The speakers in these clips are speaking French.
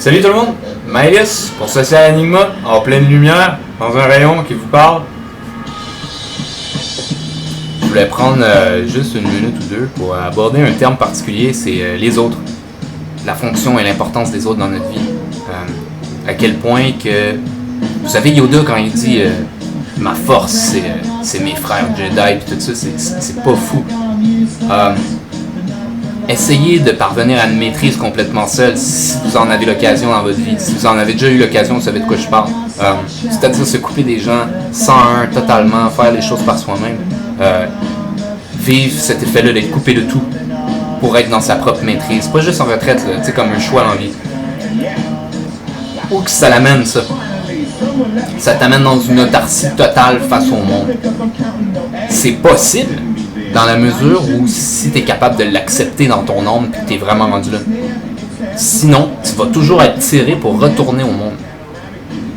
Salut tout le monde, Maëlys pour Social Enigma, en pleine lumière, dans un rayon qui vous parle. Je voulais prendre juste une minute ou deux pour aborder un terme particulier, c'est les autres. La fonction et l'importance des autres dans notre vie. À quel point que... Vous savez Yoda quand il dit ma force c'est mes frères Jedi et tout ça, c'est pas fou. Essayez de parvenir à une maîtrise complètement seule si vous en avez l'occasion dans votre vie. Si vous en avez déjà eu l'occasion, vous savez de quoi je parle. C'est-à-dire se couper des gens sans un, totalement, faire les choses par soi-même. Vivre cet effet-là d'être coupé de tout pour être dans sa propre maîtrise. Pas juste en retraite, tu sais, comme un choix dans la vie. Où que ça l'amène, ça? Ça t'amène dans une autarcie totale face au monde. C'est possible dans la mesure où si tu es capable de l'accepter dans ton âme et que tu es vraiment rendu là. Sinon, tu vas toujours être tiré pour retourner au monde.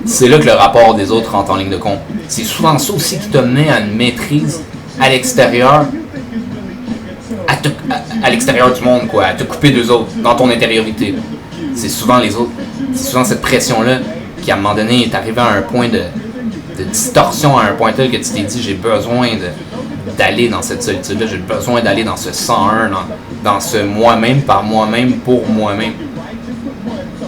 C'est là que le rapport des autres rentre en ligne de compte. C'est souvent ça aussi qui te menait à une maîtrise à l'extérieur, à l'extérieur du monde, quoi, à te couper d'eux autres, dans ton intériorité. C'est souvent les autres. C'est souvent cette pression-là qui, à un moment donné, est arrivé à un point de distorsion, à un point tel que tu t'es dit, j'ai besoin d'aller dans cette solitude-là, j'ai besoin d'aller dans ce 101, dans ce moi-même, par moi-même, pour moi-même.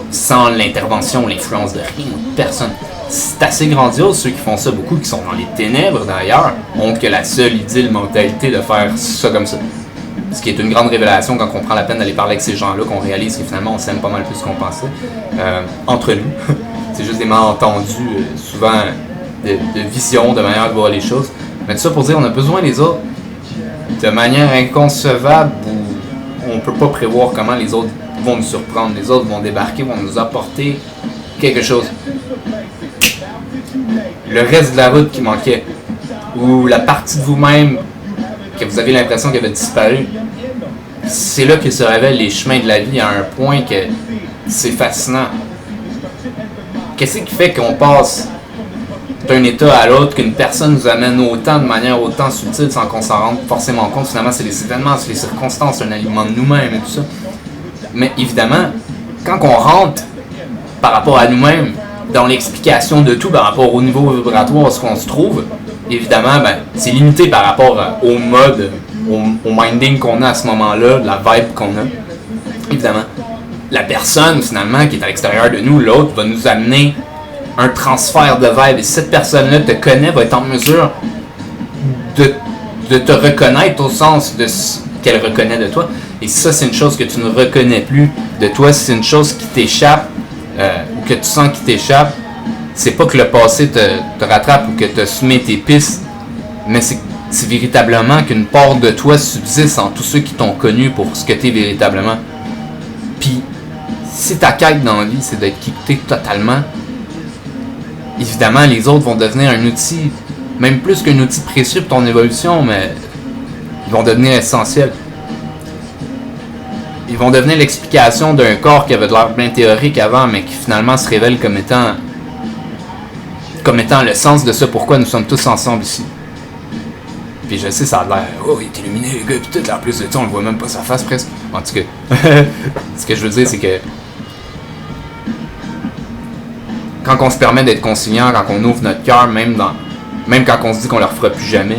Sans l'intervention, l'influence de rien, de personne. C'est assez grandiose, ceux qui font ça, beaucoup qui sont dans les ténèbres d'ailleurs, ont que la seule idylle mentalité de faire ça comme ça. Ce qui est une grande révélation quand on prend la peine d'aller parler avec ces gens-là, qu'on réalise que finalement on s'aime pas mal plus qu'on pensait, entre nous. C'est juste des malentendus, souvent de vision, de manière de voir les choses. Mais tout ça pour dire, on a besoin des autres de manière inconcevable où on ne peut pas prévoir comment les autres vont nous surprendre. Les autres vont débarquer, vont nous apporter quelque chose. Le reste de la route qui manquait, ou la partie de vous-même que vous avez l'impression qu'elle avait disparu, c'est là que se révèlent les chemins de la vie à un point que c'est fascinant. Qu'est-ce qui fait qu'on passe d'un état à l'autre, qu'une personne nous amène autant de manière autant subtile sans qu'on s'en rende forcément compte? Finalement, c'est les événements, c'est les circonstances, c'est un aliment de nous-mêmes et tout ça. Mais évidemment, quand on rentre par rapport à nous-mêmes dans l'explication de tout, par rapport au niveau vibratoire où on se trouve, évidemment, c'est limité par rapport au mode, au minding qu'on a à ce moment-là, la vibe qu'on a. Évidemment, la personne, finalement, qui est à l'extérieur de nous, l'autre, va nous amener un transfert de vibe. Et si cette personne-là te connaît, va être en mesure de te reconnaître au sens de ce qu'elle reconnaît de toi. Et si ça, c'est une chose que tu ne reconnais plus de toi, si c'est une chose qui t'échappe, ou que tu sens qui t'échappe, c'est pas que le passé te rattrape ou que tu as semé tes pistes, mais c'est véritablement qu'une part de toi subsiste en tous ceux qui t'ont connu pour ce que tu es véritablement. Puis, si ta quête dans la vie, c'est d'être quitté totalement, évidemment, les autres vont devenir un outil, même plus qu'un outil précieux pour ton évolution, mais ils vont devenir essentiels. Ils vont devenir l'explication d'un corps qui avait de l'air bien théorique avant, mais qui finalement se révèle comme étant le sens de ce pourquoi nous sommes tous ensemble ici. Puis je sais, ça a l'air, oh, il est illuminé, le gars, puis tout, en plus de ça, on le voit même pas sa face presque. En tout cas, ce que je veux dire, c'est que quand on se permet d'être conciliant, quand on ouvre notre cœur, même quand on se dit qu'on le refera plus jamais,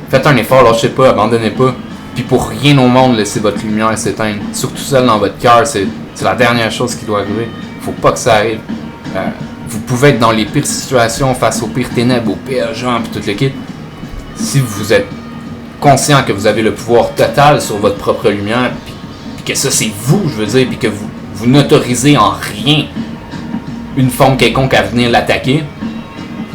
faites un effort, lâchez pas, abandonnez pas. Puis pour rien au monde, laissez votre lumière s'éteindre. Surtout seul dans votre cœur, c'est la dernière chose qui doit arriver. Faut pas que ça arrive. Vous pouvez être dans les pires situations, face aux pires ténèbres, aux pires gens, puis tout le kit. Si vous êtes conscient que vous avez le pouvoir total sur votre propre lumière, puis que ça c'est vous, je veux dire, puis que vous n'autorisez en rien une forme quelconque à venir l'attaquer,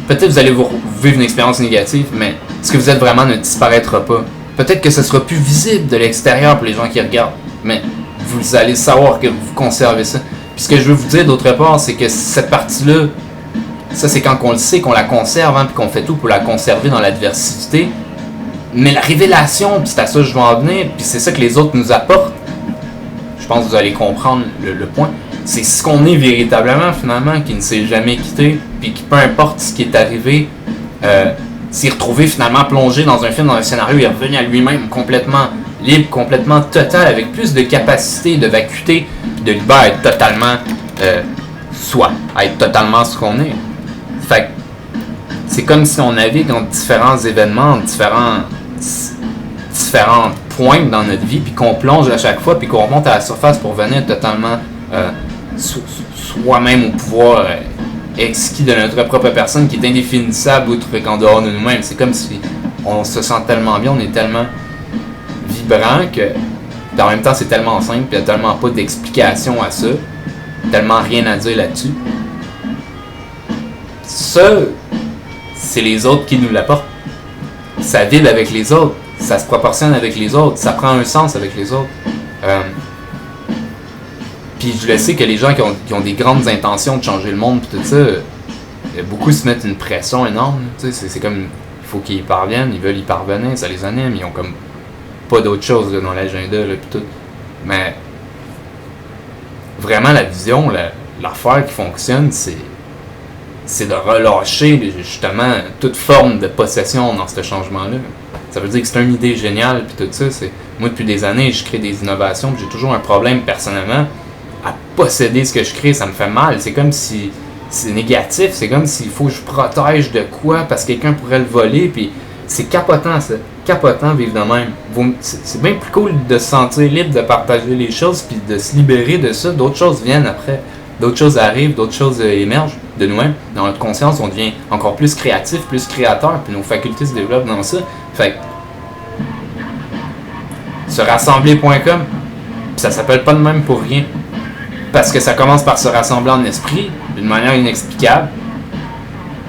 peut-être vous allez vous vivre une expérience négative, mais ce que vous êtes vraiment ne disparaîtra pas. Peut-être que ce sera plus visible de l'extérieur pour les gens qui regardent, mais vous allez savoir que vous conservez ça. Puis ce que je veux vous dire d'autre part, c'est que cette partie-là, ça c'est quand on le sait, qu'on la conserve, puis qu'on fait tout pour la conserver dans l'adversité. Mais la révélation, puis c'est à ça que je veux en venir, puis c'est ça que les autres nous apportent. Je pense que vous allez comprendre le point. C'est ce qu'on est véritablement, finalement, qui ne s'est jamais quitté, puis qui, peu importe ce qui est arrivé, s'est retrouvé finalement plongé dans un film, dans un scénario, il est revenu à lui-même complètement libre, complètement total, avec plus de capacité, de vacuité, puis de liberté à être totalement soi, à être totalement ce qu'on est. Fait que c'est comme si on navigue entre différents événements, différentes pointes dans notre vie, puis qu'on plonge à chaque fois, puis qu'on remonte à la surface pour venir totalement soi-même au pouvoir exquis de notre propre personne, qui est indéfinissable outre qu'en dehors de nous-mêmes. C'est comme si on se sent tellement bien, on est tellement vibrant que, en même temps, c'est tellement simple, il n'y a tellement pas d'explication à ça, tellement rien à dire là-dessus. Ça, c'est les autres qui nous l'apportent. Ça vibre avec les autres, ça se proportionne avec les autres, ça prend un sens avec les autres. Puis je le sais que les gens qui ont des grandes intentions de changer le monde, puis tout ça, beaucoup se mettent une pression énorme. C'est comme, il faut qu'ils y parviennent, ils veulent y parvenir, ça les anime, ils ont comme pas d'autre chose là, dans l'agenda, là, puis tout. Mais vraiment, la vision, l'affaire qui fonctionne, c'est de relâcher justement toute forme de possession dans ce changement-là. Ça veut dire que c'est une idée géniale, puis tout ça. Moi, depuis des années, je crée des innovations, puis j'ai toujours un problème personnellement à posséder ce que je crée. Ça me fait mal. C'est comme si c'est négatif. C'est comme s'il faut que je protège de quoi parce que quelqu'un pourrait le voler, puis c'est capotant, ça. Capotant, vivre de même. C'est bien plus cool de se sentir libre de partager les choses, puis de se libérer de ça. D'autres choses viennent après. D'autres choses arrivent, d'autres choses émergent de nous-mêmes. Dans notre conscience, on devient encore plus créatif, plus créateur, puis nos facultés se développent dans ça. Fait que, se rassembler.com, ça s'appelle pas de même pour rien. Parce que ça commence par se rassembler en esprit, d'une manière inexplicable.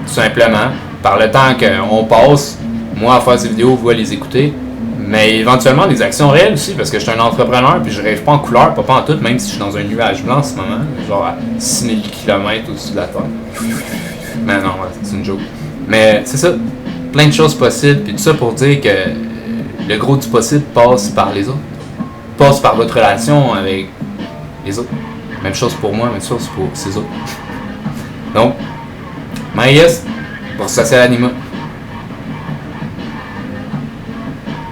Tout simplement, par le temps qu'on passe, moi à faire ces vidéos, vous à les écouter. Mais éventuellement des actions réelles aussi, parce que je suis un entrepreneur, puis je rêve pas en couleur, pas en tout, même si je suis dans un nuage blanc en ce moment, genre à 6000 km au-dessus de la Terre. Mais non, c'est une joke. Mais c'est ça, plein de choses possibles, puis tout ça pour dire que le gros du possible passe par les autres. Passe par votre relation avec les autres. Même chose pour moi, même chose pour ces autres. Donc, my yes, pour Social Anima.